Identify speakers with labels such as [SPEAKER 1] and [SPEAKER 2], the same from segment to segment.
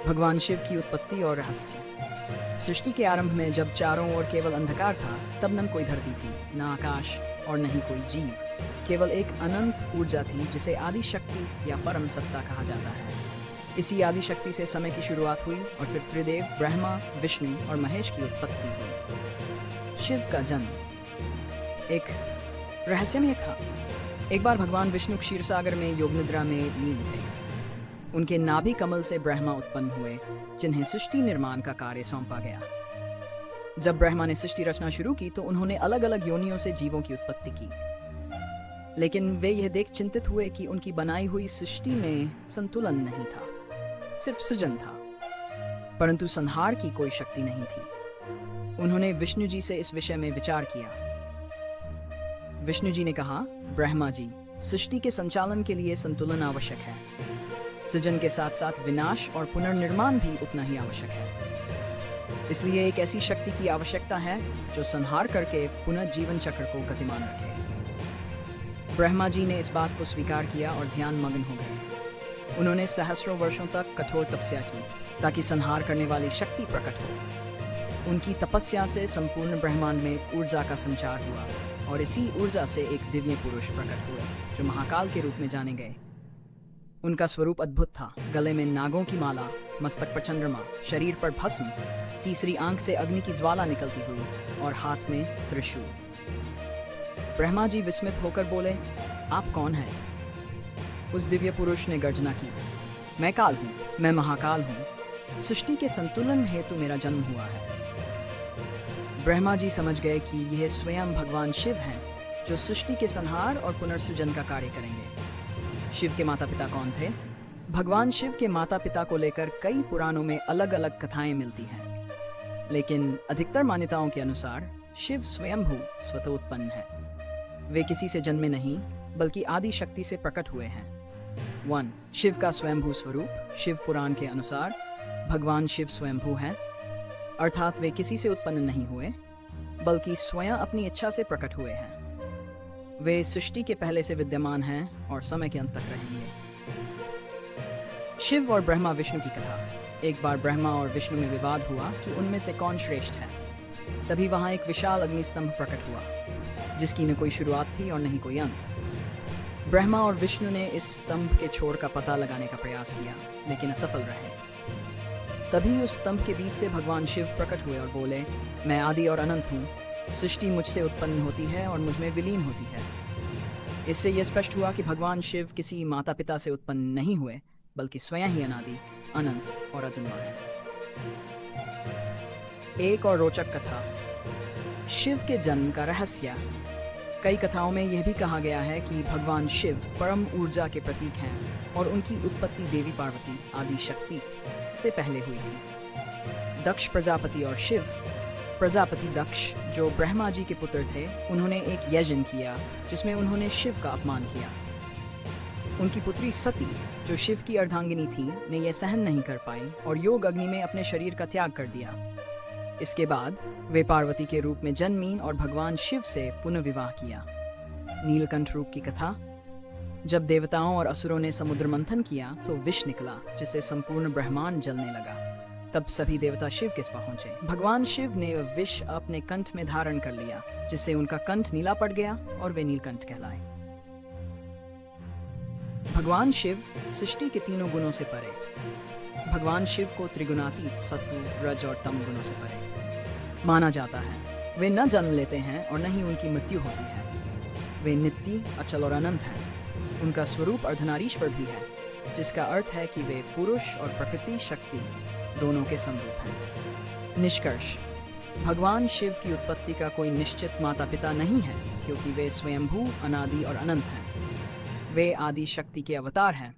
[SPEAKER 1] भगवान शिव की उत्पत्ति और रहस्य। सृष्टि के आरंभ में जब चारों ओर केवल अंधकार था, तब न कोई धरती थी, न आकाश और न ही कोई जीव। केवल एक अनंत ऊर्जा थी जिसे आदि शक्ति या परम सत्ता कहा जाता है। इसी आदि शक्ति से समय की शुरुआत हुई और फिर त्रिदेव ब्रह्मा, विष्णु और महेश की उत्पत्ति हुई। शिव का जन्म एक रहस्यमय था। एक बार भगवान विष्णु क्षीरसागर में योग निद्रा में लीन थे। उनके नाभि कमल से ब्रह्मा उत्पन्न हुए, जिन्हें सृष्टि निर्माण का कार्य सौंपा गया। जब ब्रह्मा ने सृष्टि रचना शुरू की तो उन्होंने अलग अलग योनियों से जीवों की उत्पत्ति की, लेकिन वे यह देख चिंतित हुए कि उनकी बनाई हुई सृष्टि में संतुलन नहीं था, सिर्फ सृजन था, परंतु संहार की कोई शक्ति नहीं थी। उन्होंने विष्णु जी से इस विषय में विचार किया। विष्णु जी ने कहा, ब्रह्मा जी, सृष्टि के संचालन के लिए संतुलन आवश्यक है। सृजन के साथ साथ विनाश और पुनर्निर्माण भी उतना ही आवश्यक है। इसलिए एक ऐसी शक्ति की आवश्यकता है जो संहार करके पुनर्जीवन चक्र को गतिमान रखे। ब्रह्मा जी ने इस बात को स्वीकार किया और ध्यान मग्न हो गए। उन्होंने सहस्रों वर्षों तक कठोर तपस्या की ताकि संहार करने वाली शक्ति प्रकट हो। उनकी तपस्या से संपूर्ण ब्रह्मांड में ऊर्जा का संचार हुआ और इसी ऊर्जा से एक दिव्य पुरुष प्रकट हुए जो महाकाल के रूप में जाने गए। उनका स्वरूप अद्भुत था। गले में नागों की माला, मस्तक पर चंद्रमा, शरीर पर भस्म, तीसरी आंख से अग्नि की ज्वाला निकलती हुई और हाथ में त्रिशूल। ब्रह्मा जी विस्मित होकर बोले, आप कौन हैं? उस दिव्य पुरुष ने गर्जना की, मैं काल हूँ, मैं महाकाल हूँ। सृष्टि के संतुलन हेतु मेरा जन्म हुआ है। ब्रह्मा जी समझ गए कि यह स्वयं भगवान शिव हैं, जो सृष्टि के संहार और पुनर्सृजन का कार्य करेंगे। शिव के माता पिता कौन थे? भगवान शिव के माता पिता को लेकर कई पुराणों में अलग अलग कथाएं मिलती हैं, लेकिन अधिकतर मान्यताओं के अनुसार शिव स्वयंभू स्वतोत्पन्न है। वे किसी से जन्मे नहीं, बल्कि आदि शक्ति से प्रकट हुए हैं। 1. शिव का स्वयंभू स्वरूप। शिव पुराण के अनुसार भगवान शिव स्वयंभू हैं, अर्थात वे किसी से उत्पन्न नहीं हुए, बल्कि स्वयं अपनी इच्छा से प्रकट हुए हैं। वे सृष्टि के पहले से विद्यमान हैं और समय के अंत तक रहेंगे। शिव और ब्रह्मा विष्णु की कथा। एक बार ब्रह्मा और विष्णु में विवाद हुआ कि उनमें से कौन श्रेष्ठ है। तभी वहां एक विशाल अग्निस्तंभ प्रकट हुआ, जिसकी न कोई शुरुआत थी और न ही कोई अंत। ब्रह्मा और विष्णु ने इस स्तंभ के छोर का पता लगाने का प्रयास किया, लेकिन असफल रहे। तभी उस स्तंभ के बीच से भगवान शिव प्रकट हुए और बोले, मैं आदि और अनंत हूँ। सृष्टि मुझसे उत्पन्न होती है और मुझ में विलीन होती है। इससे यह स्पष्ट हुआ कि भगवान शिव किसी माता पिता से उत्पन्न नहीं हुए, बल्कि स्वयं ही अनादि, अनंत और अजन्मा है। एक और रोचक कथा, शिव के जन्म का रहस्य। कई कथाओं में यह भी कहा गया है कि भगवान शिव परम ऊर्जा के प्रतीक हैं और उनकी उत्पत्ति देवी पार्वती आदि शक्ति से पहले हुई थी। दक्ष प्रजापति और शिव। प्रजापति दक्ष, जो ब्रह्मा जी के पुत्र थे, उन्होंने एक यज्ञ किया जिसमें उन्होंने शिव का अपमान किया। उनकी पुत्री सती, जो शिव की अर्धांगिनी थी, ने यह सहन नहीं कर पाई और योग अग्नि में अपने शरीर का त्याग कर दिया। इसके बाद वे पार्वती के रूप में जन्मी और भगवान शिव से पुनर्विवाह किया। नीलकंठ रूप की कथा। जब देवताओं और असुरों ने समुद्र मंथन किया तो विष निकला, जिससे संपूर्ण ब्रह्मांड जलने लगा। तब सभी देवता शिव के पास पहुंचे। भगवान शिव ने विष अपने कंठ में धारण कर लिया, जिससे उनका कंठ नीला पड़ गया और वे नीलकंठ कहलाए। भगवान शिव सृष्टि के तीनों गुणों से परे। भगवान शिव को त्रिगुणातीत सत्व, रज और तम गुणों से परे माना जाता है। वे न जन्म लेते हैं और न ही उनकी मृत्यु होती है। वे नित्य, अचल और अनंत हैं। उनका स्वरूप अर्धनारीश्वर भी है, जिसका अर्थ है कि वे पुरुष और प्रकृति शक्ति दोनों के समरूप हैं। निष्कर्ष, भगवान शिव की उत्पत्ति का कोई निश्चित माता पिता नहीं है, क्योंकि वे स्वयंभू, अनादि और अनंत हैं। वे आदि शक्ति के अवतार हैं,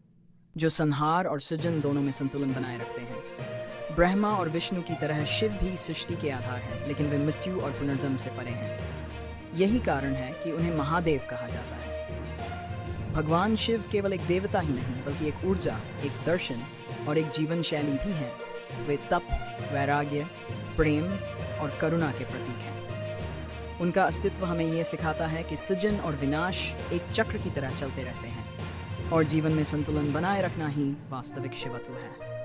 [SPEAKER 1] जो संहार और सृजन दोनों में संतुलन बनाए रखते हैं। ब्रह्मा और विष्णु की तरह शिव भी सृष्टि के आधार हैं, लेकिन वे मृत्यु और पुनर्जन्म से परे हैं। यही कारण है कि उन्हें महादेव कहा जाता है। भगवान शिव केवल एक देवता ही नहीं, बल्कि एक ऊर्जा, एक दर्शन और एक जीवन शैली भी है। वे तप, वैराग्य, प्रेम और करुणा के प्रतीक हैं। उनका अस्तित्व हमें यह सिखाता है कि सृजन और विनाश एक चक्र की तरह चलते रहते हैं और जीवन में संतुलन बनाए रखना ही वास्तविक शिवत्व है।